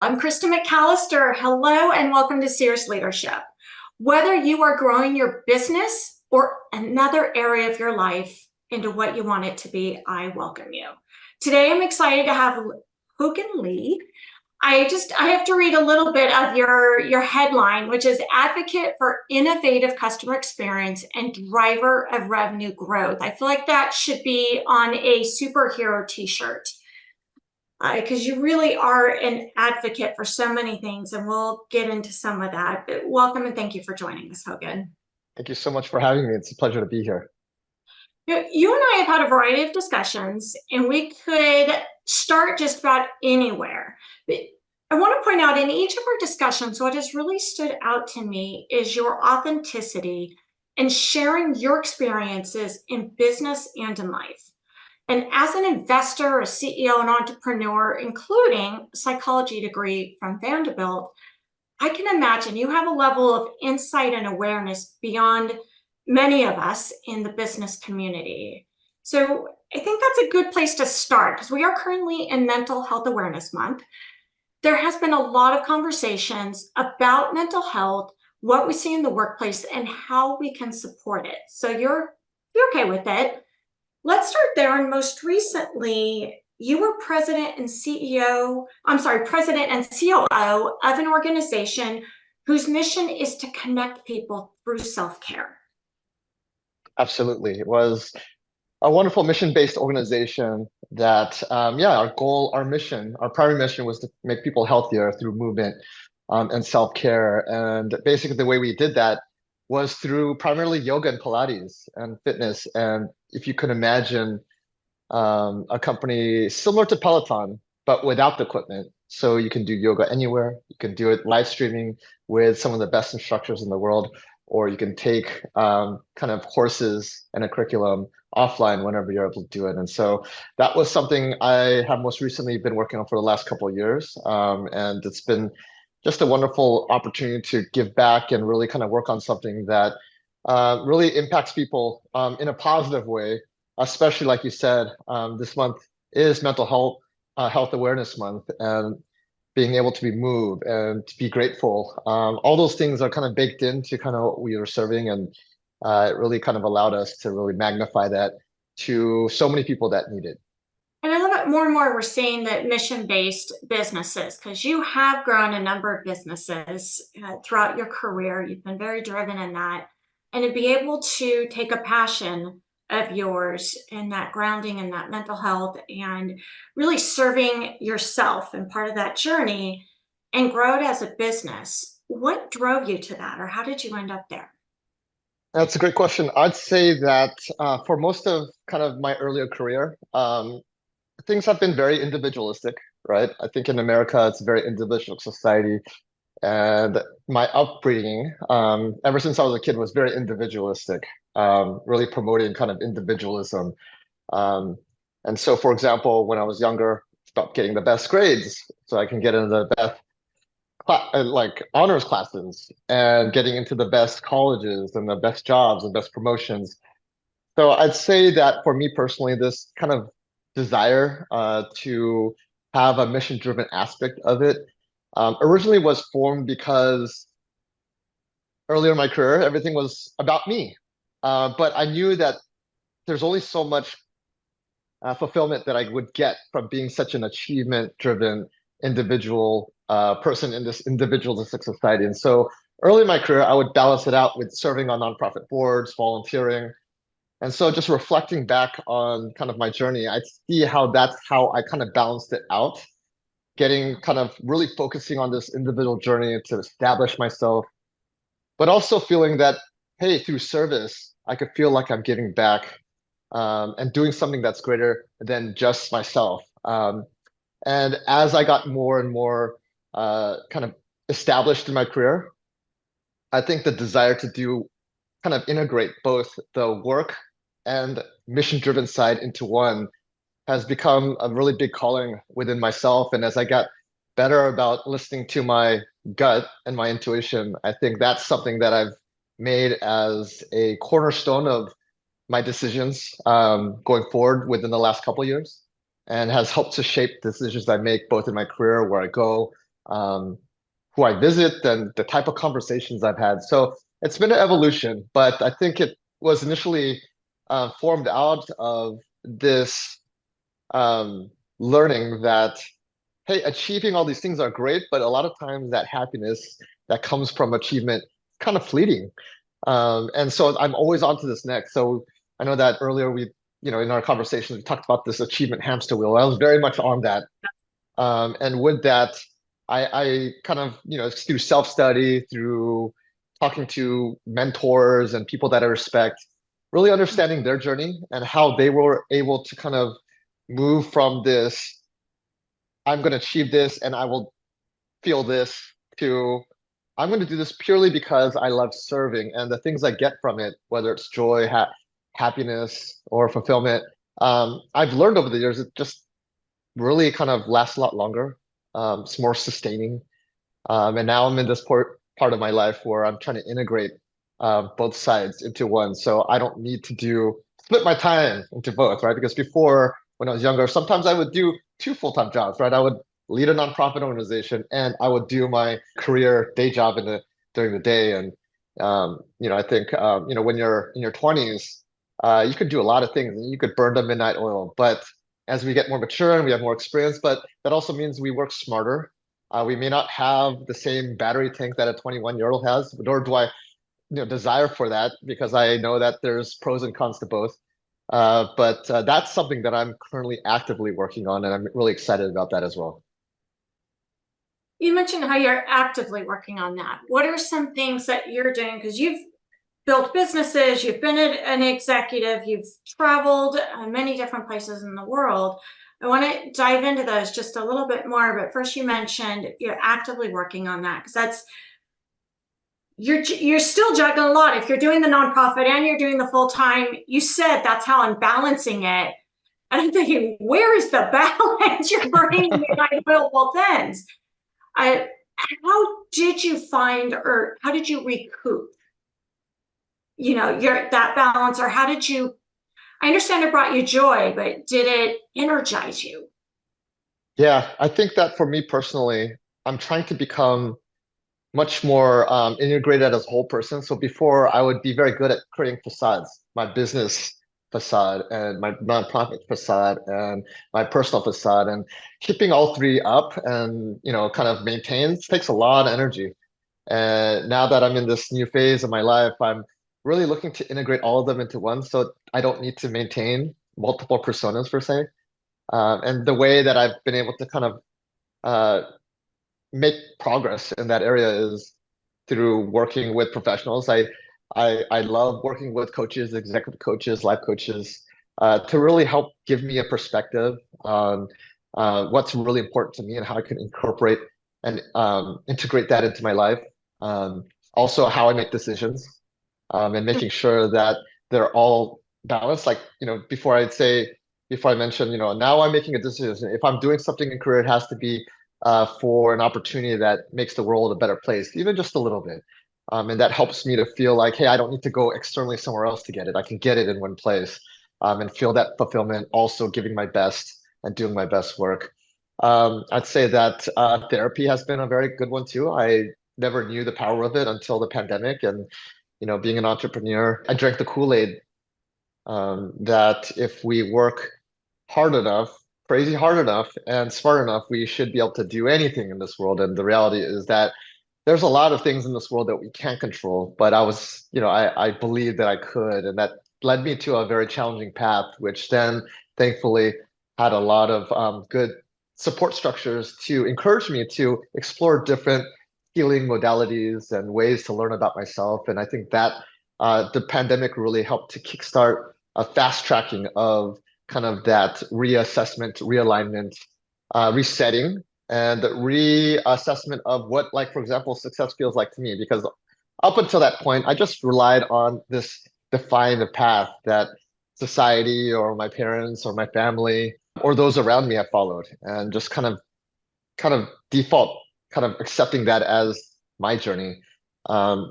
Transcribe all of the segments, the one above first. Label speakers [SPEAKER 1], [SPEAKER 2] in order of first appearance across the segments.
[SPEAKER 1] I'm Krista McAllister. Hello and welcome to Cerius Leadership. Whether you are growing your business or another area of your life into what you want it to be, I welcome you. Today I'm excited to have Hogan Lee. I have to read a little bit of your headline, which is Advocate for Innovative Customer Experience and Driver of Revenue Growth. I feel like that should be on a superhero t-shirt. Because you really are an advocate for so many things, and we'll get into some of that. But welcome and thank you for joining us, Hogan.
[SPEAKER 2] Thank you so much for having me. It's a pleasure to be here.
[SPEAKER 1] You and I have had a variety of discussions, and we could start just about anywhere. But I want to point out in each of our discussions, what has really stood out to me is your authenticity and sharing your experiences in business and in life. And as an investor, a CEO, an entrepreneur, including a psychology degree from Vanderbilt, I can imagine you have a level of insight and awareness beyond many of us in the business community. So I think that's a good place to start because we are currently in Mental Health Awareness Month. There has been a lot of conversations about mental health, what we see in the workplace, and how we can support it. So you're okay with it. Let's start there. And most recently, you were president and COO of an organization whose mission is to connect people through self-care.
[SPEAKER 2] Absolutely. It was a wonderful mission-based organization that, our primary mission was to make people healthier through movement and self-care. And basically the way we did that was through primarily yoga and Pilates and fitness. And if you could imagine a company similar to Peloton, but without the equipment. So you can do yoga anywhere. You can do it live streaming with some of the best instructors in the world, or you can take kind of courses and a curriculum offline whenever you're able to do it. And so that was something I have most recently been working on for the last couple of years. And it's been just a wonderful opportunity to give back and really kind of work on something that really impacts people in a positive way, especially like you said, this month is Health Awareness Month, and being able to be moved and to be grateful. All those things are kind of baked into kind of what we were serving, and it really kind of allowed us to really magnify that to so many people that need it.
[SPEAKER 1] And I love it more and more we're seeing that mission-based businesses, because you have grown a number of businesses throughout your career. You've been very driven in that. And to be able to take a passion of yours and that grounding and that mental health and really serving yourself and part of that journey and grow it as a business. What drove you to that, or how did you end up there?
[SPEAKER 2] That's a great question. I'd say that for most of kind of my earlier career, things have been very individualistic, right? I think in America, it's a very individual society. And my upbringing, ever since I was a kid, was very individualistic, really promoting kind of individualism. Um, and so, for example, when I was younger, it's about getting the best grades so I can get into the best like honors classes and getting into the best colleges and the best jobs and best promotions. So I'd say that for me personally, this kind of desire to have a mission-driven aspect of it originally was formed because earlier in my career, everything was about me. But I knew that there's only so much fulfillment that I would get from being such an achievement-driven individual person in this individualistic society. And so early in my career, I would balance it out with serving on nonprofit boards, volunteering. And so just reflecting back on kind of my journey, I see how that's how I kind of balanced it out, getting kind of really focusing on this individual journey to establish myself, but also feeling that, hey, through service, I could feel like I'm giving back and doing something that's greater than just myself. And as I got more and more kind of established in my career, I think the desire to do kind of integrate both the work and mission-driven side into one has become a really big calling within myself. And as I got better about listening to my gut and my intuition, I think that's something that I've made as a cornerstone of my decisions going forward within the last couple of years, and has helped to shape decisions I make both in my career, where I go, who I visit and the type of conversations I've had. So it's been an evolution, but I think it was initially formed out of this um, learning that, hey, achieving all these things are great, but a lot of times that happiness that comes from achievement is kind of fleeting. And so I'm always on to this next. So I know that earlier in our conversation, we talked about this achievement hamster wheel. I was very much on that. And with that, I kind of, through self-study, through talking to mentors and people that I respect, really understanding their journey and how they were able to kind of move from this, I'm going to achieve this and I will feel this, to I'm going to do this purely because I love serving and the things I get from it, whether it's joy, happiness, or fulfillment. I've learned over the years it just really kind of lasts a lot longer. It's more sustaining. And now I'm in this part of my life where I'm trying to integrate both sides into one. So I don't need to split my time into both, right? Because before, when I was younger, sometimes I would do two full-time jobs, right? I would lead a nonprofit organization and I would do my career day job during the day. And I think when you're in your 20s, you could do a lot of things and you could burn the midnight oil. But as we get more mature and we have more experience, but that also means we work smarter. We may not have the same battery tank that a 21-year-old has, nor do I desire for that, because I know that there's pros and cons to both. But that's something that I'm currently actively working on, and I'm really excited about that as well.
[SPEAKER 1] You mentioned how you're actively working on that. What are some things that you're doing? Because you've built businesses, you've been an executive, you've traveled many different places in the world. I want to dive into those just a little bit more, but first you mentioned you're actively working on that because you're still juggling a lot. If you're doing the nonprofit and you're doing the full time, you said that's how I'm balancing it. And I'm thinking, where is the balance? You're burning midnight oil both ends. How did you find, or how did you recoup, your that balance, or how did you? I understand it brought you joy, but did it energize you?
[SPEAKER 2] Yeah, I think that for me personally, I'm trying to become much more integrated as a whole person. So before, I would be very good at creating facades, my business facade and my nonprofit facade and my personal facade, and keeping all three up and kind of maintains takes a lot of energy. And now that I'm in this new phase of my life, I'm really looking to integrate all of them into one, so I don't need to maintain multiple personas per se. And the way that I've been able to kind of uh, make progress in that area is through working with professionals. I love working with coaches, executive coaches, life coaches, to really help give me a perspective on what's really important to me and how I can incorporate and integrate that into my life. Also, how I make decisions, and making sure that they're all balanced. Like, before I mention, now I'm making a decision. If I'm doing something in career, it has to be for an opportunity that makes the world a better place, even just a little bit. And that helps me to feel like, hey, I don't need to go externally somewhere else to get it. I can get it in one place, and feel that fulfillment, also giving my best and doing my best work. I'd say that therapy has been a very good one too. I never knew the power of it until the pandemic. And, being an entrepreneur, I drank the Kool-Aid, that if we work hard enough, crazy hard enough, and smart enough, we should be able to do anything in this world. And the reality is that there's a lot of things in this world that we can't control. But I believed that I could, and that led me to a very challenging path, which then thankfully had a lot of good support structures to encourage me to explore different healing modalities and ways to learn about myself. And I think that the pandemic really helped to kickstart a fast tracking of kind of that reassessment, realignment, resetting, and reassessment of what, like, for example, success feels like to me. Because up until that point, I just relied on this defined path that society or my parents or my family or those around me have followed, and just kind of default, kind of accepting that as my journey,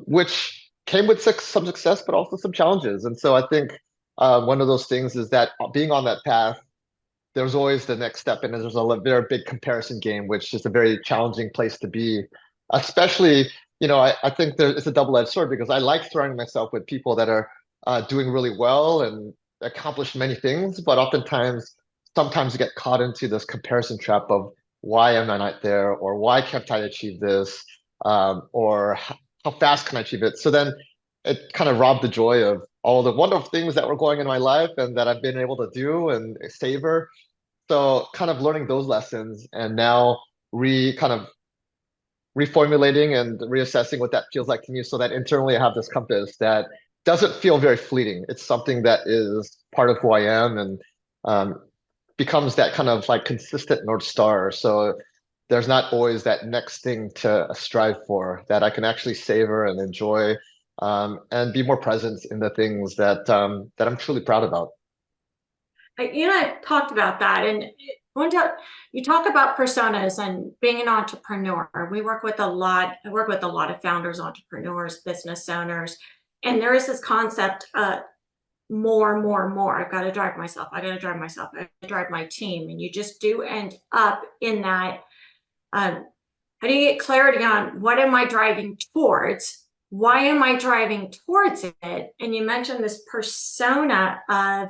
[SPEAKER 2] which came with some success, but also some challenges. And so I think one of those things is that being on that path, there's always the next step, and there's a very big comparison game, which is a very challenging place to be. Especially, I think it's a double-edged sword because I like surrounding myself with people that are doing really well and accomplish many things, but oftentimes, sometimes you get caught into this comparison trap of why am I not there, or why can't I achieve this, or how fast can I achieve it? So then it kind of robbed the joy of all the wonderful things that were going in my life and that I've been able to do and savor. So kind of learning those lessons and now kind of reformulating and reassessing what that feels like to me so that internally I have this compass that doesn't feel very fleeting. It's something that is part of who I am and um, becomes that kind of like consistent North Star. So there's not always that next thing to strive for, that I can actually savor and enjoy, and be more present in the things that I'm truly proud about.
[SPEAKER 1] I've talked about that, and one time you talk about personas and being an entrepreneur. We work with a lot. I work with a lot of founders, entrepreneurs, business owners, and there is this concept: more, more, more. I've got to drive myself. I got to drive myself. I got to drive my team, and you just do end up in that. How do you get clarity on what am I driving towards? Why am I driving towards it? And you mentioned this persona of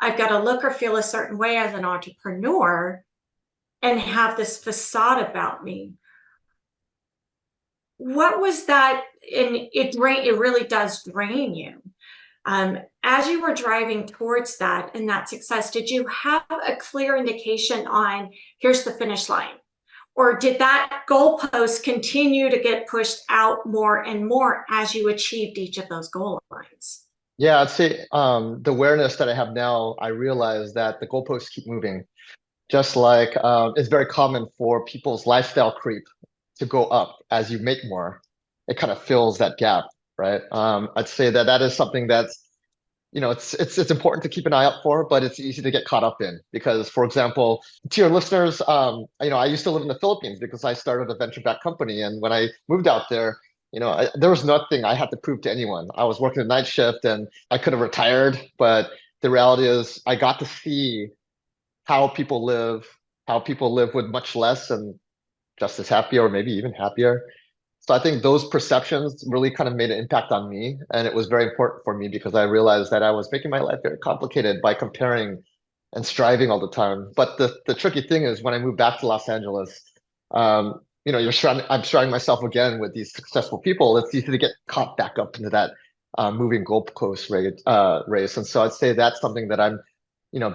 [SPEAKER 1] I've got to look or feel a certain way as an entrepreneur and have this facade about me. What was that? And it really does drain you. As you were driving towards that and that success, did you have a clear indication on here's the finish line? Or did that goalpost continue to get pushed out more and more as you achieved each of those goal lines?
[SPEAKER 2] Yeah, I'd say the awareness that I have now, I realize that the goalposts keep moving. Just like it's very common for people's lifestyle creep to go up as you make more. It kind of fills that gap, right? I'd say that that is something that's, it's important to keep an eye out for, but it's easy to get caught up in because, for example, to your listeners, I used to live in the Philippines because I started a venture-backed company, and when I moved out there, there was nothing I had to prove to anyone. I was working a night shift, and I could have retired, but the reality is, I got to see how people live with much less and just as happy or maybe even happier. So I think those perceptions really kind of made an impact on me. And it was very important for me because I realized that I was making my life very complicated by comparing and striving all the time. But the tricky thing is when I moved back to Los Angeles, I'm surrounding myself again with these successful people. It's easy to get caught back up into that moving goalpost race. And so I'd say that's something that I'm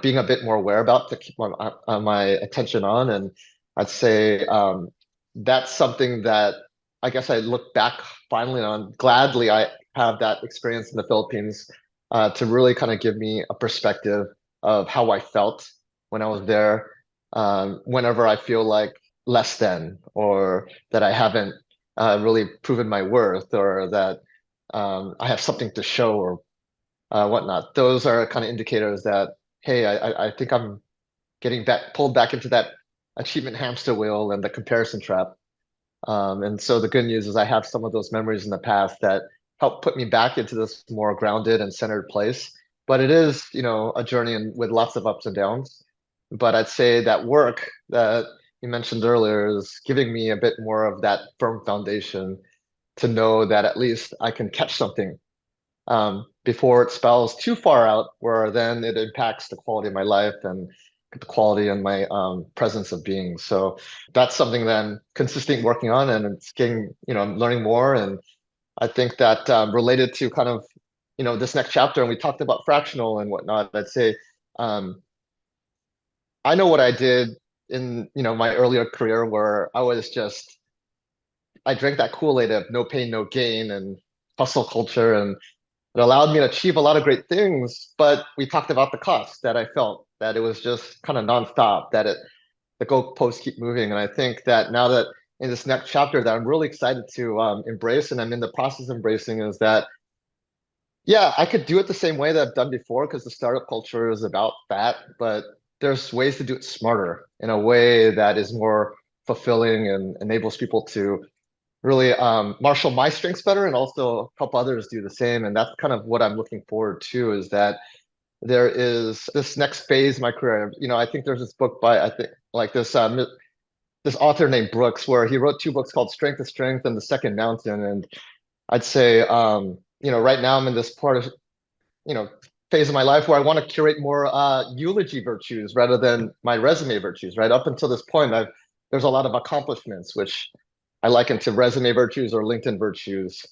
[SPEAKER 2] being a bit more aware about to keep my attention on. And I'd say that's something that I guess I look back finally on. Gladly, I have that experience in the Philippines to really kind of give me a perspective of how I felt when I was there. Whenever I feel like less than, or that I haven't really proven my worth, or that I have something to show, or whatnot. Those are kind of indicators that, hey, I think I'm getting pulled back into that achievement hamster wheel and the comparison trap. And so the good news is I have some of those memories in the past that help put me back into this more grounded and centered place. But it is, a journey with lots of ups and downs. But I'd say that work that you mentioned earlier is giving me a bit more of that firm foundation to know that at least I can catch something before it spells too far out, where then it impacts the quality of my life and the quality and my presence of being. So that's something that I'm consistently working on, and it's getting, I'm learning more. And I think that related to kind of, this next chapter, and we talked about fractional and whatnot, I'd say um, I know what I did in, my earlier career where I drank that Kool-Aid of no pain, no gain and hustle culture. And it allowed me to achieve a lot of great things, but we talked about the cost that I felt, that it was just kind of nonstop, the goalposts keep moving. And I think that now that in this next chapter that I'm really excited to embrace, and I'm in the process of embracing, is that, yeah, I could do it the same way that I've done before because the startup culture is about that, but there's ways to do it smarter in a way that is more fulfilling and enables people to really marshal my strengths better and also help others do the same. And that's kind of what I'm looking forward to, is that there is this next phase of my career. I think there's this book by, I think, like this author named Brooks, where he wrote two books called Strength to Strength and The Second Mountain. And I'd say, right now I'm in this part of, you know, phase of my life where I want to curate more eulogy virtues rather than my resume virtues, right? Up until this point, there's a lot of accomplishments, which I liken to resume virtues or LinkedIn virtues.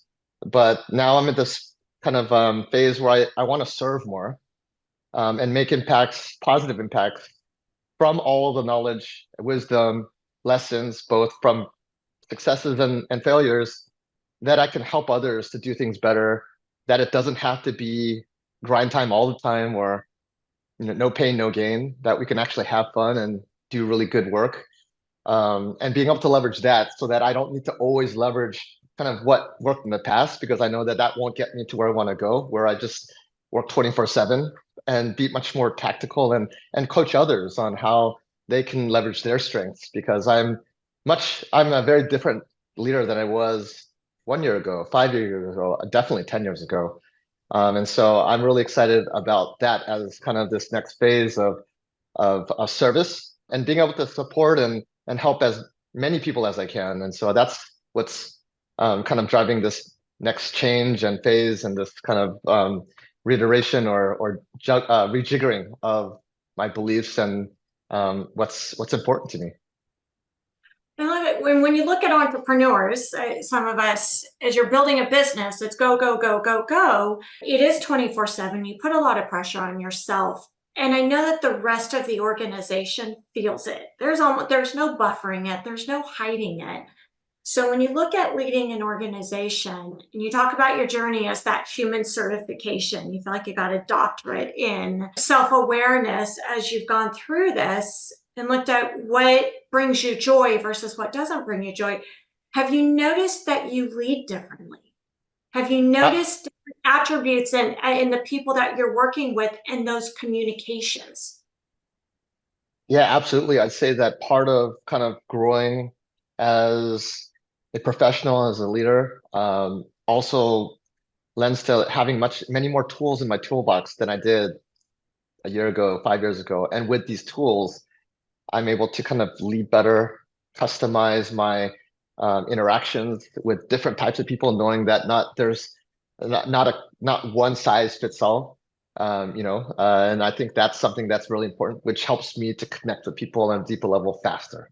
[SPEAKER 2] But now I'm in this kind of phase where I want to serve more and make impacts, positive impacts from all the knowledge, wisdom, lessons, both from successes and failures, that I can help others to do things better, that it doesn't have to be grind time all the time or no pain, no gain, that we can actually have fun and do really good work. And being able to leverage that so that I don't need to always leverage kind of what worked in the past, because I know that that won't get me to where I want to go, where I just work 24/7, and be much more tactical and coach others on how they can leverage their strengths, because I'm a very different leader than I was 1 year ago, 5 years ago, definitely 10 years ago. And so I'm really excited about that as kind of this next phase of service and being able to support and help as many people as I can. And so that's what's kind of driving this next change and phase and this kind of reiteration or rejiggering of my beliefs and what's important to me.
[SPEAKER 1] I love it. When you look at entrepreneurs, some of us, as you're building a business, it's go, go, go, go, go. It is 24/7. You put a lot of pressure on yourself. And I know that the rest of the organization feels it. There's no buffering it. There's no hiding it. So when you look at leading an organization and you talk about your journey as that human certification, you feel like you got a doctorate in self-awareness as you've gone through this and looked at what brings you joy versus what doesn't bring you joy. Have you noticed that you lead differently? Have you
[SPEAKER 2] Uh,
[SPEAKER 1] noticed different attributes in the people that you're working with in those communications?
[SPEAKER 2] yeah, absolutely. I'd say that part of kind of growing as a professional, as a leader, also lends to having many more tools in my toolbox than I did a year ago, 5 years ago. And with these tools, I'm able to kind of lead better, customize my interactions with different types of people, knowing that there's not one size fits all. And I think that's something that's really important, which helps me to connect with people on a deeper level faster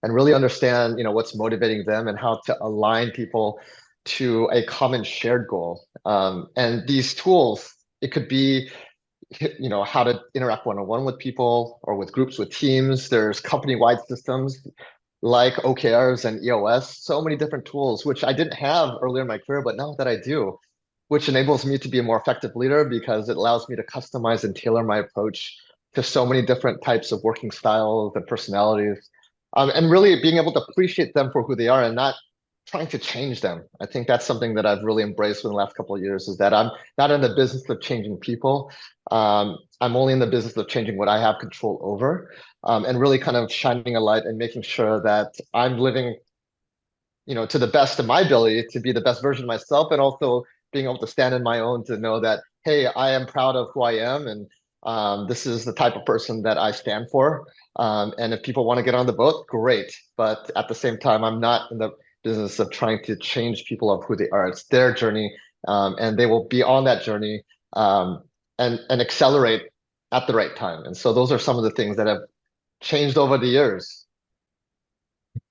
[SPEAKER 2] and really understand, what's motivating them and how to align people to a common shared goal. And these tools, it could be how to interact one-on-one with people or with groups, with teams. There's company-wide systems like OKRs and EOS, so many different tools, which I didn't have earlier in my career, but now that I do, which enables me to be a more effective leader because it allows me to customize and tailor my approach to so many different types of working styles and personalities. And really being able to appreciate them for who they are and not trying to change them. I think that's something that I've really embraced in the last couple of years, is that I'm not in the business of changing people. I'm only in the business of changing what I have control over, and really kind of shining a light and making sure that I'm living, to the best of my ability to be the best version of myself, and also being able to stand in my own to know that, hey, I am proud of who I am, and this is the type of person that I stand for. And if people want to get on the boat, great. But at the same time, I'm not in the business of trying to change people of who they are. It's their journey, and they will be on that journey, and accelerate at the right time. And so those are some of the things that have changed over the years.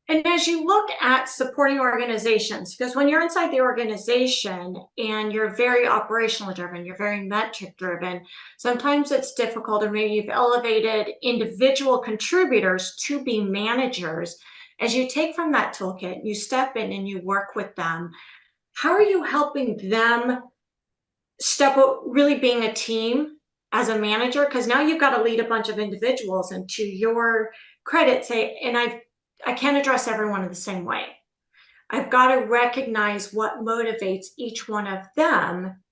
[SPEAKER 1] And as you look at supporting organizations, because when you're inside the organization and you're very operational driven, you're very metric driven, sometimes it's difficult, or maybe you've elevated individual contributors to be managers. As you take from that toolkit, you step in and you work with them. How are you helping them step up, really being a team as a manager? Because now you've got to lead a bunch of individuals, and to your credit, say, and I can't address everyone in the same way. I've got to recognize what motivates each one of them.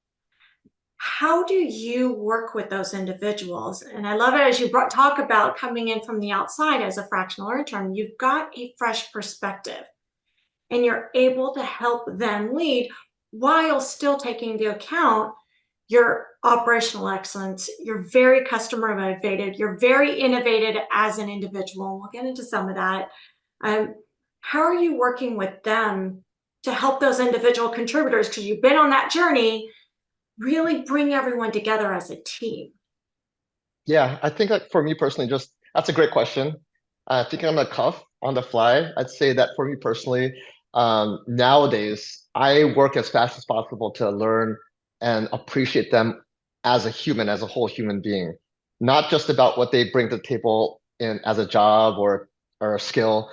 [SPEAKER 1] How do you work with those individuals? And I love it as you talk about coming in from the outside as a fractional intern. You've got a fresh perspective and you're able to help them lead while still taking into account you're operational excellence, you're very customer motivated, you're very innovative as an individual. We'll get into some of that. Um, how are you working with them to help those individual contributors, because you've been on that journey, really bring everyone together as a team?
[SPEAKER 2] Yeah, I think like for me personally, just that's a great question. Thinking on the cuff, on the fly, I'd say that for me personally, nowadays I work as fast as possible to learn and appreciate them as a human, as a whole human being, not just about what they bring to the table in as a job or a skill.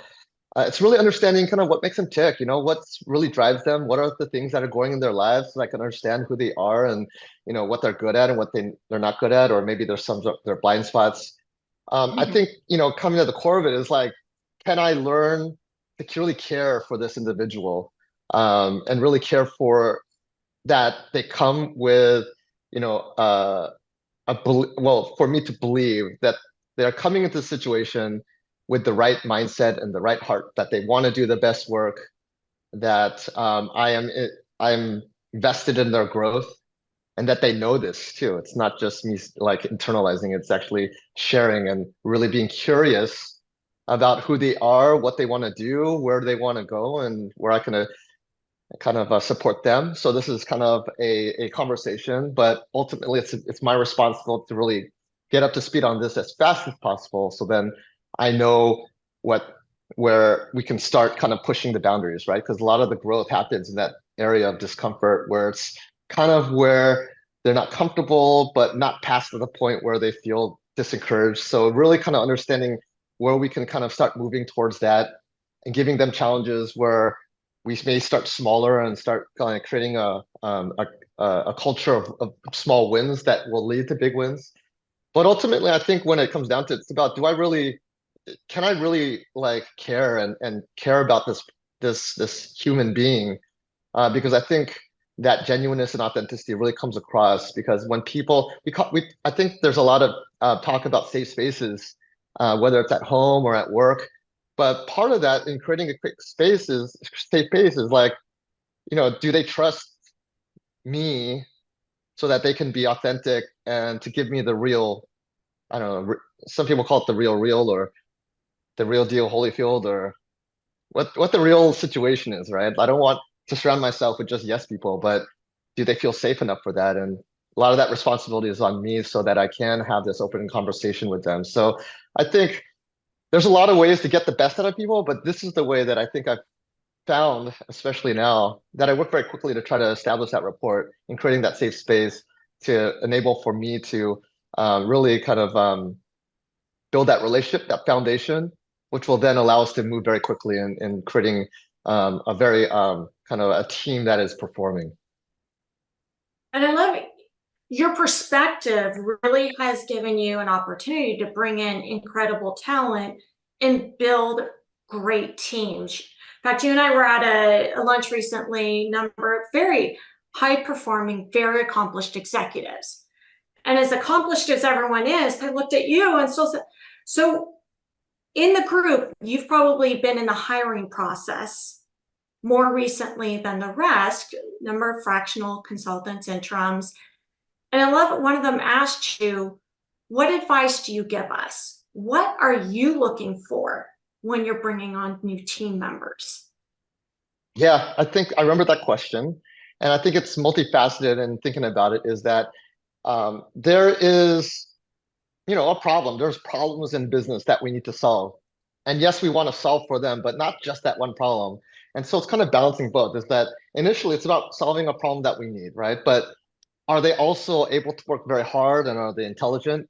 [SPEAKER 2] It's really understanding kind of what makes them tick, what really drives them, what are the things that are going in their lives so I can understand who they are and, what they're good at and what they're not good at, or maybe there's some of their blind spots. I
[SPEAKER 1] Mhm.
[SPEAKER 2] think, coming to the core of it is like, can I learn to really care for this individual and really care for that they come with, you know, well, for me to believe that they're coming into the situation with the right mindset and the right heart, that they want to do the best work, that I am invested in their growth, and that they know this too. It's not just me like internalizing, it's actually sharing and really being curious about who they are, what they want to do, where they want to go, and where I can kind of support them. So this is kind of a conversation, but ultimately it's my responsibility to really get up to speed on this as fast as possible. So then I know what where we can start kind of pushing the boundaries, right? Because a lot of the growth happens in that area of discomfort where it's kind of where they're not comfortable, but not past to the point where they feel disencouraged. So really kind of understanding where we can kind of start moving towards that and giving them challenges where we may start smaller and start kind of creating a culture of small wins that will lead to big wins. But ultimately, I think when it comes down to it, it's about can I really like care and care about this human being? Because I think that genuineness and authenticity really comes across because when people I think there's a lot of talk about safe spaces, whether it's at home or at work. But part of that in creating a quick space is safe space is like, do they trust me so that they can be authentic and to give me the real, I don't know, some people call it the real or the real deal Holyfield or what the real situation is, right? I don't want to surround myself with just yes people, but do they feel safe enough for that? And a lot of that responsibility is on me so that I can have this open conversation with them. So I think there's a lot of ways to get the best out of people, but this is the way that I think I've found, especially now, that I work very quickly to try to establish that rapport and creating that safe space to enable for me to really kind of build that relationship, that foundation, which will then allow us to move very quickly in creating a very kind of a team that is performing.
[SPEAKER 1] And I love it. Your perspective really has given you an opportunity to bring in incredible talent and build great teams. In fact, you and I were at a lunch recently, number of very high performing, very accomplished executives. And as accomplished as everyone is, they looked at you and still said, so in the group, you've probably been in the hiring process more recently than the rest, number of fractional consultants, interims. And I love it. One of them asked you, what advice do you give us? What are you looking for when you're bringing on new team members?
[SPEAKER 2] Yeah, I think I remember that question. And I think it's multifaceted and thinking about it is that there is, a problem. There's problems in business that we need to solve. And yes, we want to solve for them, but not just that one problem. And so it's kind of balancing both is that initially it's about solving a problem that we need, right? But are they also able to work very hard and are they intelligent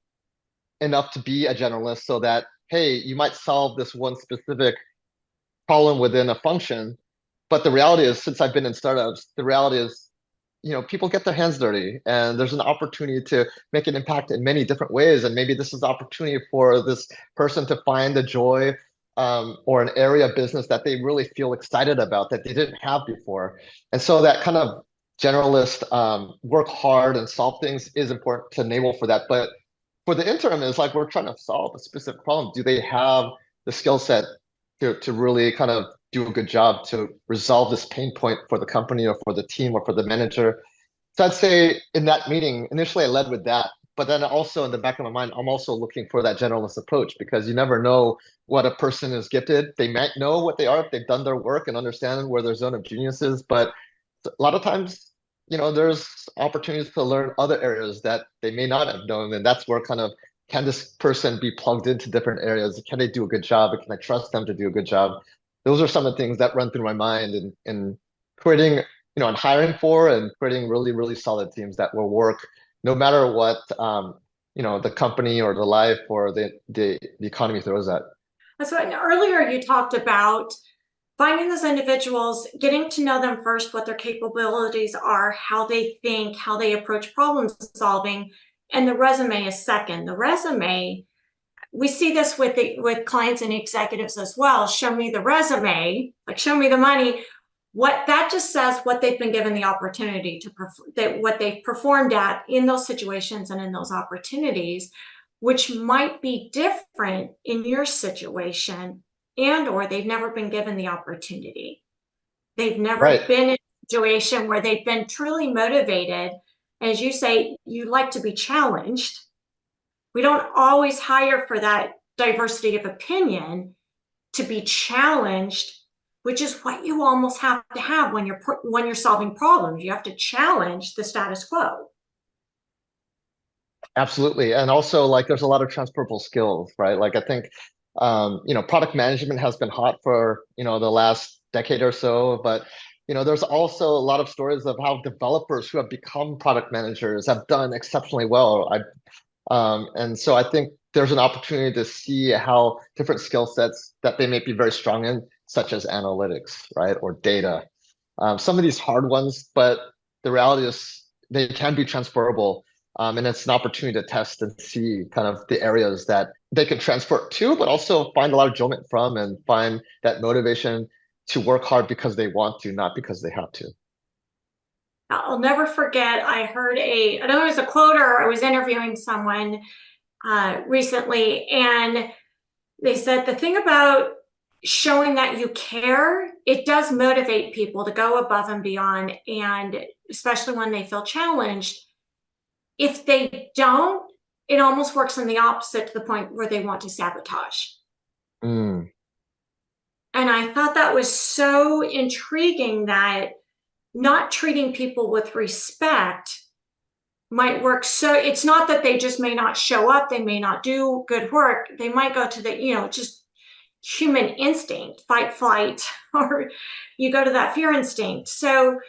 [SPEAKER 2] enough to be a generalist so that, hey, you might solve this one specific problem within a function. But the reality is, since I've been in startups, the reality is, people get their hands dirty and there's an opportunity to make an impact in many different ways. And maybe this is the opportunity for this person to find the joy or an area of business that they really feel excited about that they didn't have before. And so that kind of generalist work hard and solve things is important to enable for that. But for the interim, is like we're trying to solve a specific problem. Do they have the skill set to really kind of do a good job to resolve this pain point for the company or for the team or for the manager? So I'd say in that meeting, initially I led with that, but then also in the back of my mind, I'm also looking for that generalist approach because you never know what a person is gifted. They might know what they are if they've done their work and understand where their zone of genius is, but a lot of times, there's opportunities to learn other areas that they may not have known, and that's where kind of can this person be plugged into different areas? Can they do a good job? Can I trust them to do a good job? Those are some of the things that run through my mind in creating, and hiring for and creating really, really solid teams that will work no matter what, the company or the life or the economy throws at.
[SPEAKER 1] So earlier you talked about finding those individuals, getting to know them first, what their capabilities are, how they think, how they approach problem solving, and the resume is second. The resume, we see this with clients and executives as well. Show me the resume, like show me the money. What that just says what they've been given the opportunity to that what they've performed at in those situations and in those opportunities, which might be different in your situation, and or they've never been given the opportunity. They've never
[SPEAKER 2] Right.
[SPEAKER 1] been in a situation where they've been truly motivated. As you say, you like to be challenged. We don't always hire for that diversity of opinion to be challenged, which is what you almost have to have when you're solving problems. You have to challenge the status quo.
[SPEAKER 2] Absolutely. And also like there's a lot of transferable skills, right? Like I think product management has been hot for, the last decade or so, but there's also a lot of stories of how developers who have become product managers have done exceptionally well. And so I think there's an opportunity to see how different skill sets that they may be very strong in, such as analytics, right, or data. Some of these hard ones, but the reality is they can be transferable. And it's an opportunity to test and see kind of the areas that they can transfer to, but also find a lot of enjoyment from and find that motivation to work hard because they want to, not because they have to.
[SPEAKER 1] I'll never forget, I know it was a quote, or I was interviewing someone recently, and they said the thing about showing that you care, it does motivate people to go above and beyond, and especially when they feel challenged. If they don't, it almost works in the opposite to the point where they want to sabotage.
[SPEAKER 2] Mm,
[SPEAKER 1] And I thought that was so intriguing that not treating people with respect might work. So it's not that they just may not show up, they may not do good work. They might go to just human instinct, fight, flight, or you go to that fear instinct. So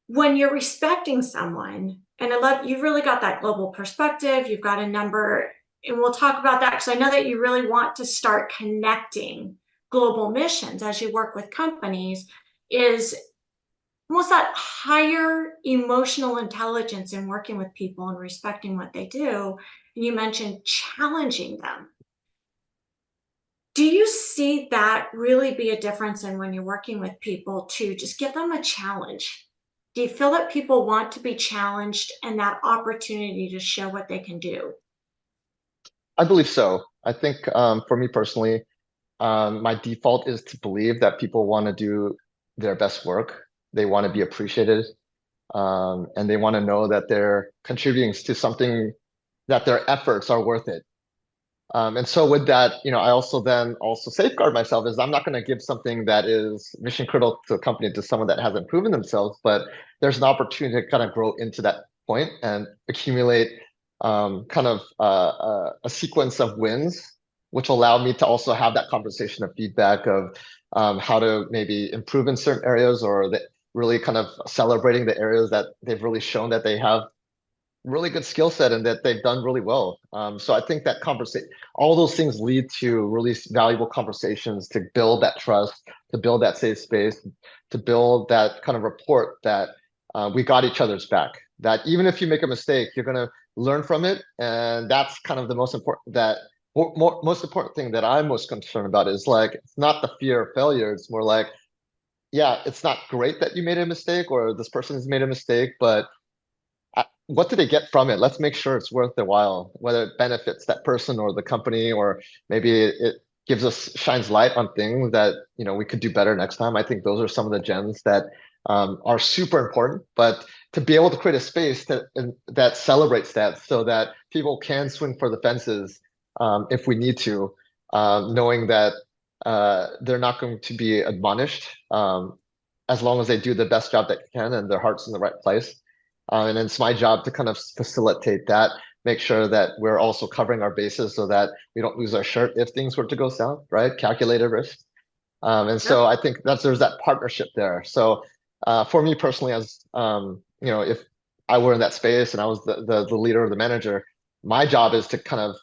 [SPEAKER 1] when you're respecting someone, and I love you've really got that global perspective, you've got a number, and we'll talk about that because I know that you really want to start connecting global missions as you work with companies, is almost that higher emotional intelligence in working with people and respecting what they do. And you mentioned challenging them. Do you see that really be a difference in when you're working with people to just give them a challenge? Do you feel that people want to be challenged and that opportunity to show what they can do?
[SPEAKER 2] I believe so. I think for me personally, my default is to believe that people want to do their best work. They want to be appreciated, and they want to know that they're contributing to something, that their efforts are worth it. And so with that, I also then also safeguard myself is I'm not going to give something that is mission critical to a company to someone that hasn't proven themselves, but there's an opportunity to kind of grow into that point and accumulate kind of a sequence of wins, which allow me to also have that conversation of feedback of how to maybe improve in certain areas or really kind of celebrating the areas that they've really shown that they have really good skill set and that they've done really well. So I think that conversation, all those things lead to really valuable conversations to build that trust, to build that safe space, to build that kind of rapport that we got each other's back. That even if you make a mistake, you're going to learn from it, and that's kind of the most important. Most important thing that I'm most concerned about is like it's not the fear of failure. It's more like, yeah, it's not great that you made a mistake or this person has made a mistake, but what do they get from it? Let's make sure it's worth their while, whether it benefits that person or the company, or maybe it gives us shines light on things that we could do better next time. I think those are some of the gems that are super important. But to be able to create a space that celebrates that, so that people can swing for the fences if we need to, knowing that they're not going to be admonished as long as they do the best job that they can and their heart's in the right place. And it's my job to kind of facilitate that, make sure that we're also covering our bases so that we don't lose our shirt if things were to go south, right? Calculated risk. And
[SPEAKER 1] Yep.
[SPEAKER 2] so I think there's that partnership there. So for me personally, as if I were in that space and I was the leader or the manager, my job is to kind of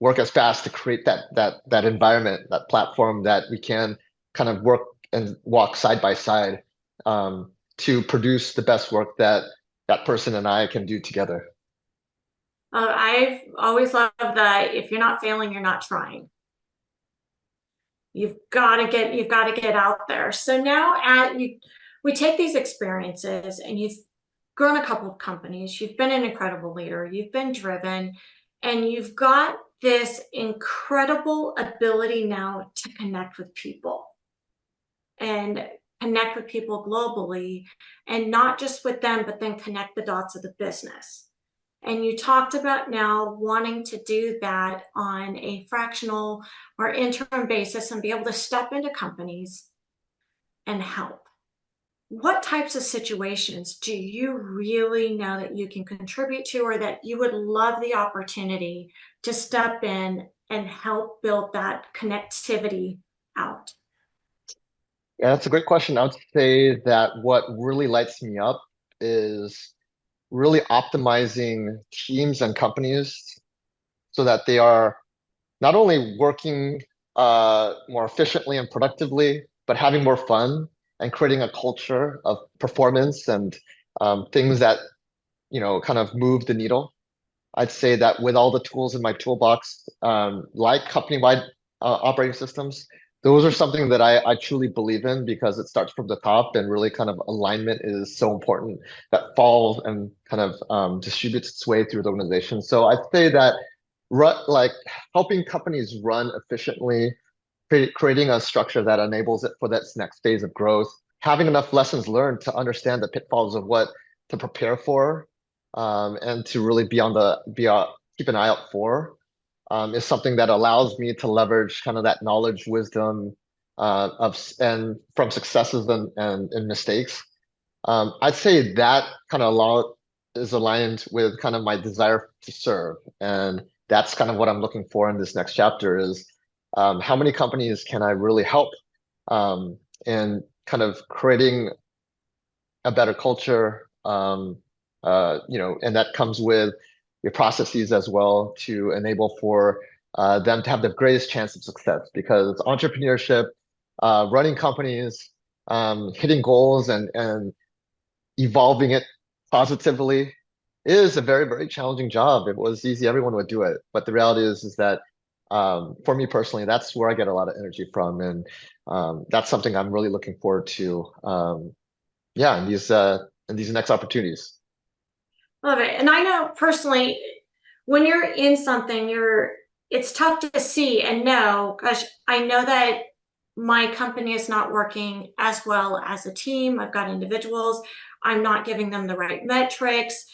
[SPEAKER 2] work as fast to create that environment, that platform that we can kind of work and walk side by side to produce the best work that that person and I can do together.
[SPEAKER 1] I've always loved that if you're not failing, you're not trying. You've got to get out there. So now we take these experiences and you've grown a couple of companies, you've been an incredible leader, you've been driven, and you've got this incredible ability now to connect with people and connect with people globally, and not just with them, but then connect the dots of the business. And you talked about now wanting to do that on a fractional or interim basis and be able to step into companies and help. What types of situations do you really know that you can contribute to, or that you would love the opportunity to step in and help build that connectivity out?
[SPEAKER 2] Yeah, that's a great question. I would say that what really lights me up is really optimizing teams and companies so that they are not only working more efficiently and productively, but having more fun and creating a culture of performance and things that kind of move the needle. I'd say that with all the tools in my toolbox, like company-wide operating systems, those are something that I truly believe in because it starts from the top and really kind of alignment is so important that falls and kind of distributes its way through the organization. So I'd say that like helping companies run efficiently, creating a structure that enables it for that next phase of growth, having enough lessons learned to understand the pitfalls of what to prepare for, and to really keep an eye out for, is something that allows me to leverage kind of that knowledge, wisdom, and from successes and mistakes. I'd say that kind of law is aligned with kind of my desire to serve, and that's kind of what I'm looking for in this next chapter is how many companies can I really help in kind of creating a better culture, and that comes with your processes as well to enable for them to have the greatest chance of success because entrepreneurship, running companies, hitting goals and evolving it positively is a very, very challenging job. If it was easy, everyone would do it. But the reality is that for me personally, that's where I get a lot of energy from. And that's something I'm really looking forward to. Yeah, in these next opportunities.
[SPEAKER 1] Love it. And I know personally, when you're in something, it's tough to see and know, gosh, I know that my company is not working as well as a team. I've got individuals. I'm not giving them the right metrics.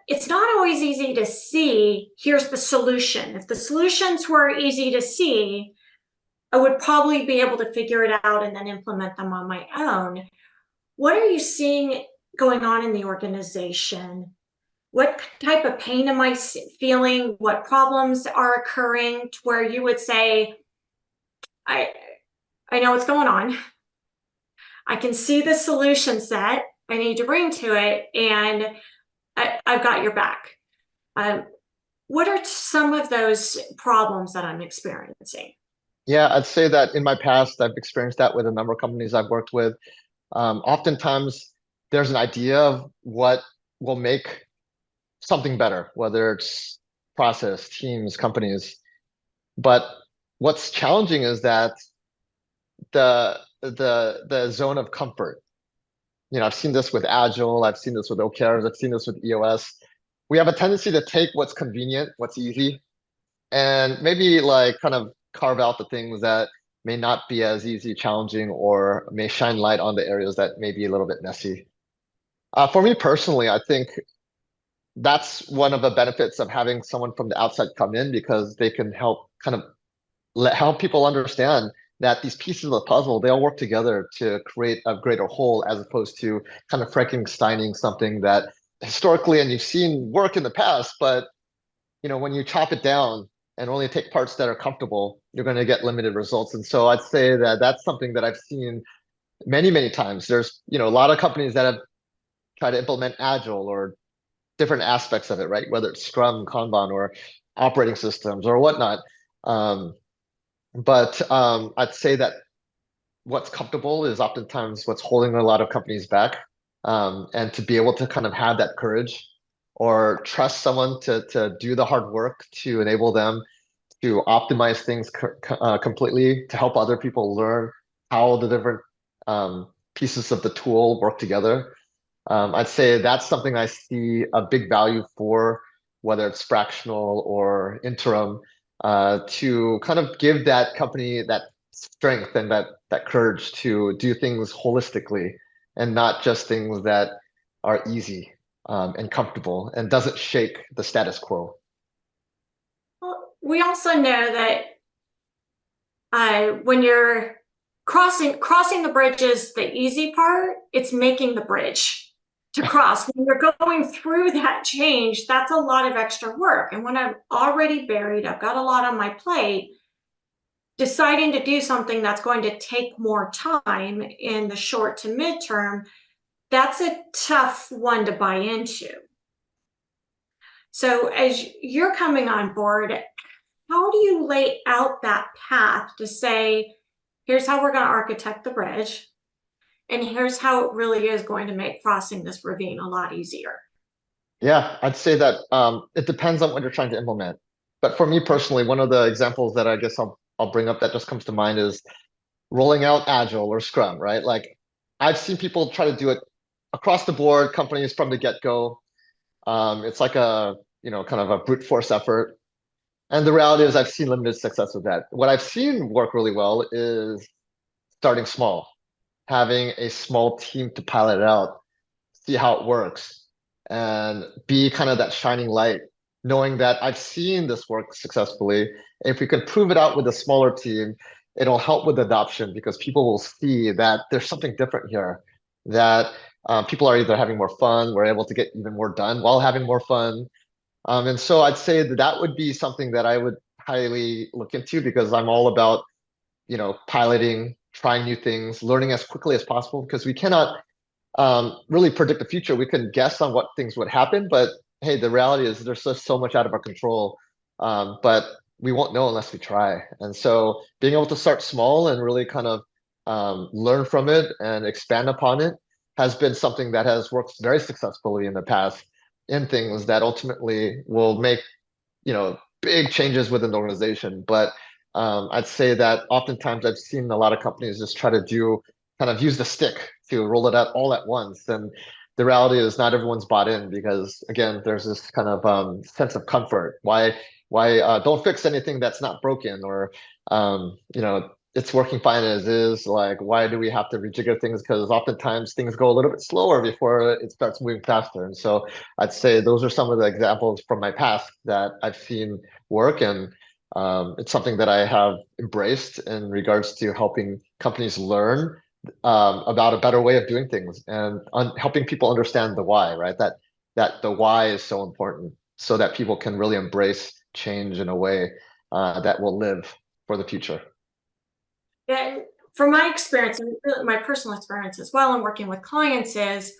[SPEAKER 1] It's not always easy to see, here's the solution. If the solutions were easy to see, I would probably be able to figure it out and then implement them on my own. What are you seeing going on in the organization? What type of pain am I feeling? What problems are occurring to where you would say, I, I know what's going on. I can see the solution set I need to bring to it, and I've got your back. Um, what are some of those problems that I'm experiencing?
[SPEAKER 2] Yeah, I'd say that in my past, I've experienced that with a number of companies I've worked with. Oftentimes, there's an idea of what will make something better, whether it's process, teams, companies. But what's challenging is that the zone of comfort. I've seen this with Agile, I've seen this with OKRs, I've seen this with EOS. We have a tendency to take what's convenient, what's easy, and maybe like kind of carve out the things that may not be as easy, challenging, or may shine light on the areas that may be a little bit messy. For me personally, I think that's one of the benefits of having someone from the outside come in because they can help kind of help people understand that these pieces of the puzzle, they all work together to create a greater whole as opposed to kind of Frankensteining something that historically and you've seen work in the past, but when you chop it down and only take parts that are comfortable, you're going to get limited results. And so I'd say that that's something that I've seen many, many times. There's, a lot of companies that have tried to implement Agile or different aspects of it, right? Whether it's Scrum, Kanban, or operating systems or whatnot. Um, but I'd say that what's comfortable is oftentimes what's holding a lot of companies back. And to be able to kind of have that courage or trust someone to do the hard work to enable them to optimize things completely, to help other people learn how the different pieces of the tool work together. I'd say that's something I see a big value for, whether it's fractional or interim, to kind of give that company that strength and that courage to do things holistically and not just things that are easy and comfortable and doesn't shake the status quo.
[SPEAKER 1] Well, we also know that when you're crossing the bridge is the easy part. It's making the bridge to cross. When you're going through that change, that's a lot of extra work. And when I'm already buried, I've got a lot on my plate, deciding to do something that's going to take more time in the short to midterm, that's a tough one to buy into. So as you're coming on board, how do you lay out that path to say, here's how we're going to architect the bridge, and here's how it really is going to make crossing this ravine a lot easier?
[SPEAKER 2] Yeah, I'd say that it depends on what you're trying to implement. But for me personally, one of the examples that I guess I'll bring up that just comes to mind is rolling out Agile or Scrum, right? Like I've seen people try to do it across the board, companies from the get-go. It's like kind of a brute force effort. And the reality is I've seen limited success with that. What I've seen work really well is starting small, having a small team to pilot it out, see how it works, and be kind of that shining light, knowing that I've seen this work successfully. If we can prove it out with a smaller team, it'll help with adoption because people will see that there's something different here, that people are either having more fun, we're able to get even more done while having more fun. And so I'd say that that would be something that I would highly look into because I'm all about, piloting, trying new things, learning as quickly as possible because we cannot really predict the future. We can guess on what things would happen, but hey, the reality is there's just so much out of our control. But we won't know unless we try. And so being able to start small and really kind of learn from it and expand upon it has been something that has worked very successfully in the past in things that ultimately will make big changes within the organization. But I'd say that oftentimes I've seen a lot of companies just try to do kind of use the stick to roll it out all at once. And the reality is not everyone's bought in because again, there's this kind of sense of comfort. Why don't fix anything that's not broken or it's working fine as is. Like, why do we have to rejigger things? Because oftentimes things go a little bit slower before it starts moving faster. And so I'd say those are some of the examples from my past that I've seen work. And it's something that I have embraced in regards to helping companies learn about a better way of doing things and helping people understand the why, right? That the why is so important so that people can really embrace change in a way that will live for the future.
[SPEAKER 1] And from my experience and my personal experience as well in working with clients is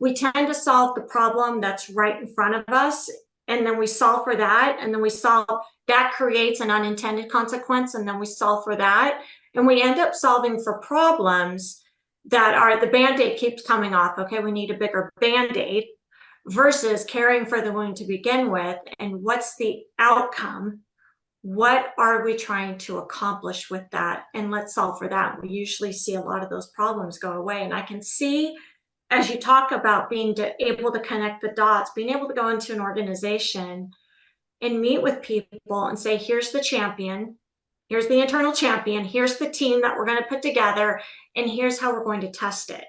[SPEAKER 1] we tend to solve the problem that's right in front of us, and then we solve for that, and then we solve that creates an unintended consequence, and then we solve for that, and we end up solving for problems that are the band-aid keeps coming off. Okay, we need a bigger band-aid versus caring for the wound to begin with, and what's the outcome, what are we trying to accomplish with that, and let's solve for that. We usually see a lot of those problems go away. And I can see, as you talk about being able to connect the dots, being able to go into an organization and meet with people and say, here's the champion, Here's the internal champion. Here's the team that we're going to put together. And here's how we're going to test it.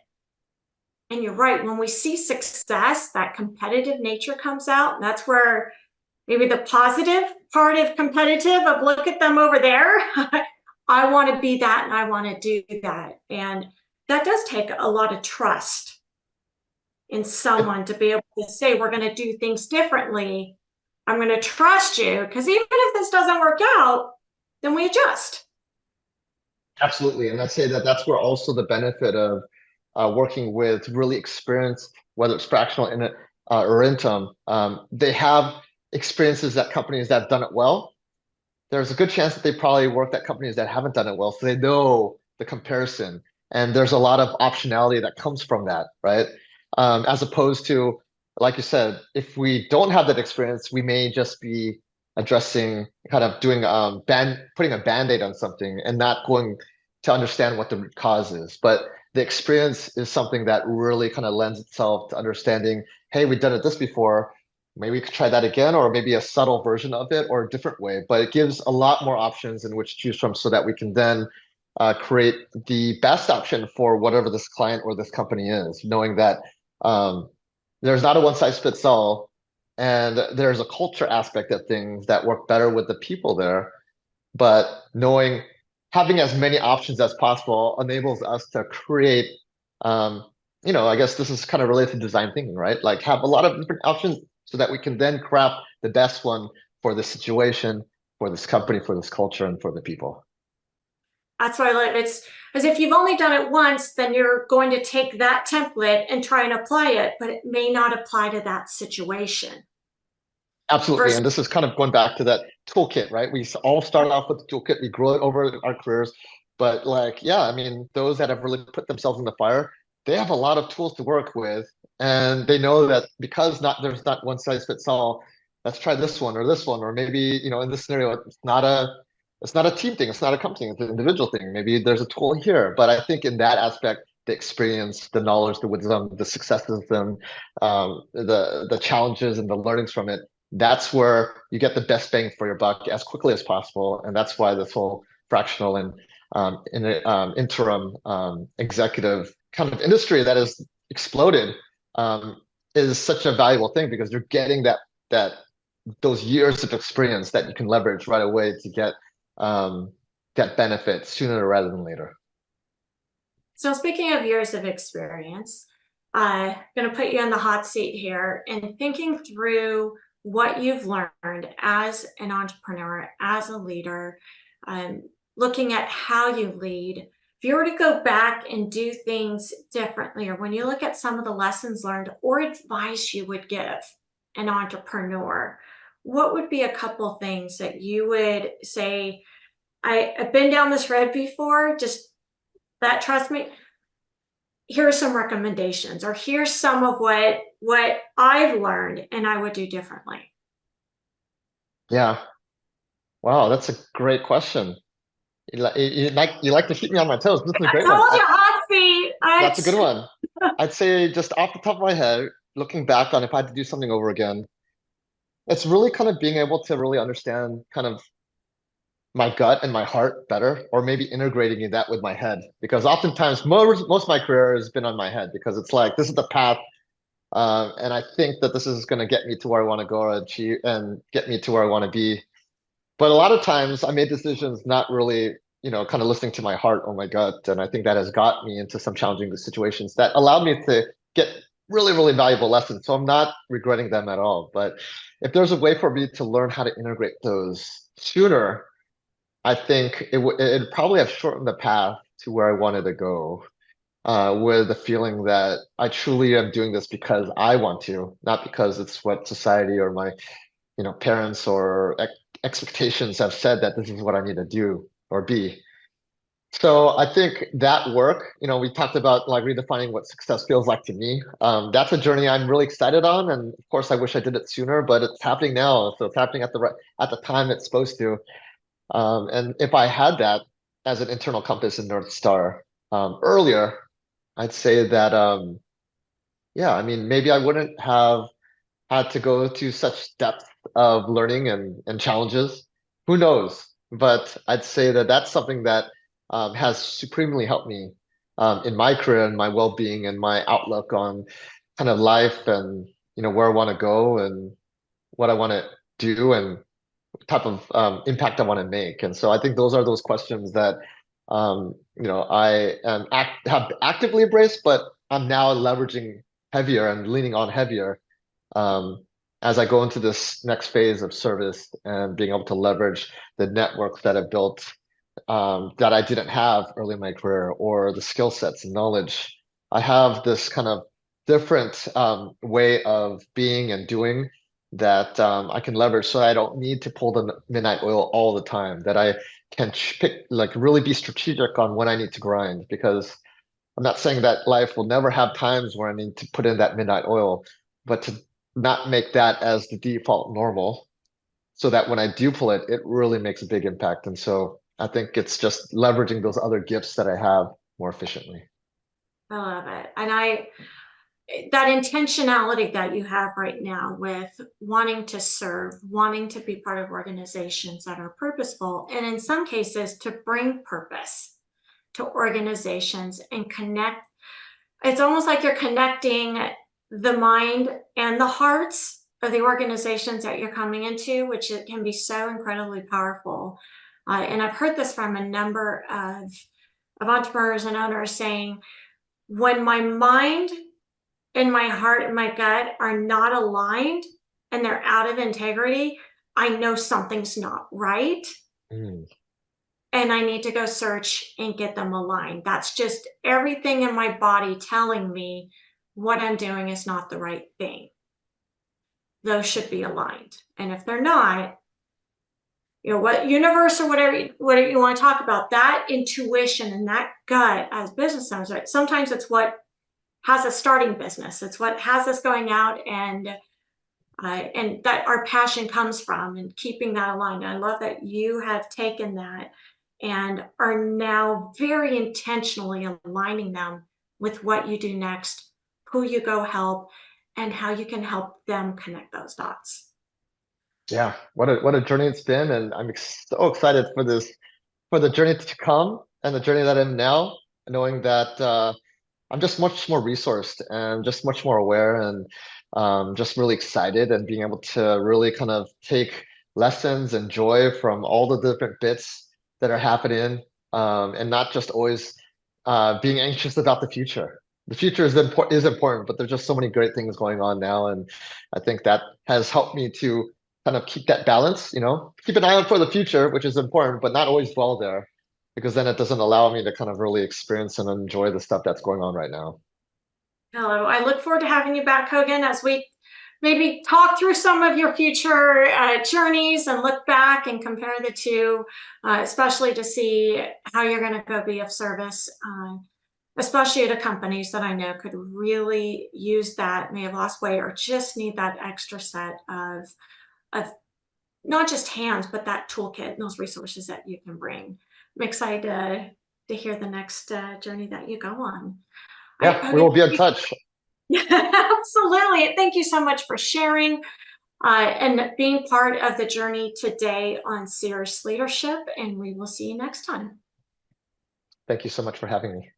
[SPEAKER 1] And you're right. When we see success, that competitive nature comes out. And that's where maybe the positive part of competitive of look at them over there. I want to be that and I want to do that. And that does take a lot of trust in someone to be able to say, we're going to do things differently. I'm going to trust you because even if this doesn't work out, then we adjust.
[SPEAKER 2] Absolutely. And I'd say that that's where also the benefit of working with really experienced, whether it's fractional in it or interim, they have experiences at companies that have done it well. There's a good chance that they probably worked at companies that haven't done it well. So they know the comparison. And there's a lot of optionality that comes from that, right? As opposed to, like you said, if we don't have that experience, we may just be addressing kind of doing putting a band-aid on something and not going to understand what the root cause is. But the experience is something that really kind of lends itself to understanding, hey, we've done it this before. Maybe we could try that again, or maybe a subtle version of it or a different way. But it gives a lot more options in which to choose from so that we can then create the best option for whatever this client or this company is, knowing that um, there's not a one size fits all, and there's a culture aspect of things that work better with the people there. But knowing having as many options as possible enables us to create, um, I guess this is kind of related to design thinking, right? Like have a lot of different options so that we can then craft the best one for this situation, for this company, for this culture, and for the people.
[SPEAKER 1] That's why I like it's as if you've only done it once, then you're going to take that template and try and apply it, but it may not apply to that situation.
[SPEAKER 2] Absolutely.
[SPEAKER 1] Versus
[SPEAKER 2] And this is kind of going back to that toolkit, right? We all start off with the toolkit, we grow it over our careers. But like, yeah, I mean, those that have really put themselves in the fire, they have a lot of tools to work with. And they know that because there's not one size fits all, let's try this one or this one, or maybe, in this scenario, it's not a team thing, it's not a company, it's an individual thing. Maybe there's a tool here. But I think in that aspect, the experience, the knowledge, the wisdom, the successes, and the challenges and the learnings from it, that's where you get the best bang for your buck as quickly as possible. And that's why this whole fractional and interim executive kind of industry that has exploded um, is such a valuable thing because you're getting that those years of experience that you can leverage right away to um, get benefits sooner rather than later.
[SPEAKER 1] so speaking of years of experience, I'm going to put you in the hot seat here and thinking through what you've learned as an entrepreneur, as a leader, um, looking at how you lead. If you were to go back and do things differently, or when you look at some of the lessons learned or advice you would give an entrepreneur, what would be a couple things that you would say, I've been down this road before, just that trust me, here are some recommendations or here's some of what I've learned and I would do differently.
[SPEAKER 2] Yeah. Wow, that's a great question. You like to keep me on my toes. This is a
[SPEAKER 1] I
[SPEAKER 2] great one.
[SPEAKER 1] told you hot seat.
[SPEAKER 2] That's a good one. I'd say just off the top of my head, looking back on if I had to do something over again, it's really kind of being able to really understand kind of my gut and my heart better, or maybe integrating that with my head. Because oftentimes, most of my career has been on my head because it's like this is the path, and I think that this is going to get me to where I want to go or achieve and get me to where I want to be. But a lot of times, I made decisions not really, kind of listening to my heart or my gut, and I think that has got me into some challenging situations that allowed me to get really, really valuable lessons. So I'm not regretting them at all. But if there's a way for me to learn how to integrate those sooner, I think it'd probably have shortened the path to where I wanted to go, with the feeling that I truly am doing this because I want to, not because it's what society or my, parents or expectations have said that this is what I need to do or be. So I think that work, we talked about like redefining what success feels like to me. That's a journey I'm really excited on, and of course, I wish I did it sooner, but it's happening now. So it's happening at the time it's supposed to. And if I had that as an internal compass and North Star earlier, I'd say that, yeah, I mean, maybe I wouldn't have had to go to such depth of learning and challenges. Who knows? but I'd say that that's something that has supremely helped me in my career and my well-being and my outlook on kind of life and where I want to go and what I want to do and type of impact I want to make. And so I think those are those questions that I have actively embraced, but I'm now leveraging heavier and leaning on heavier um, as I go into this next phase of service and being able to leverage the networks that I've built that I didn't have early in my career, or the skill sets and knowledge. I have this kind of different way of being and doing that I can leverage, so I don't need to pull the midnight oil all the time. That I can pick, like, really be strategic on when I need to grind, because I'm not saying that life will never have times where I need to put in that midnight oil, but to not make that as the default normal, so that when I do pull it, it really makes a big impact. And so I think it's just leveraging those other gifts that I have more efficiently.
[SPEAKER 1] I love it. And that intentionality that you have right now with wanting to serve, wanting to be part of organizations that are purposeful, and in some cases to bring purpose to organizations and connect. It's almost like you're connecting the mind and the hearts of the organizations that you're coming into, which it can be so incredibly powerful. And I've heard this from a number of entrepreneurs and owners saying, when my mind and my heart and my gut are not aligned and they're out of integrity, I know something's not right.
[SPEAKER 2] Mm,
[SPEAKER 1] And I need to go search and get them aligned. That's just everything in my body telling me what I'm doing is not the right thing. Those should be aligned. And if they're not, what universe or whatever you want to talk about, that intuition and that gut as business owners, right? Sometimes it's what has us starting business. It's what has us going out and that our passion comes from, and keeping that aligned. I love that you have taken that and are now very intentionally aligning them with what you do next, who you go help, and how you can help them connect those dots.
[SPEAKER 2] yeah, what a journey it's been, and I'm so excited for for the journey to come and the journey that I'm now, knowing that I'm just much more resourced and just much more aware, and just really excited, and being able to really kind of take lessons and joy from all the different bits that are happening, and not just always being anxious about the future. The future is important, but there's just so many great things going on now, and I think that has helped me to kind of keep that balance. Keep an eye out for the future, which is important, but not always dwell there, because then it doesn't allow me to kind of really experience and enjoy the stuff that's going on right now.
[SPEAKER 1] Hello, I look forward to having you back, Hogan, as we maybe talk through some of your future journeys and look back and compare the two, especially to see how you're going to go be of service, especially to companies that I know could really use that, may have lost weight, or just need that extra set of not just hands, but that toolkit and those resources that you can bring. I'm excited to hear the next journey that you go on.
[SPEAKER 2] Yeah, we
[SPEAKER 1] Hogan,
[SPEAKER 2] will be in touch.
[SPEAKER 1] absolutely. Thank you so much for sharing and being part of the journey today on Cerius Leadership. And we will see you next time.
[SPEAKER 2] Thank you so much for having me.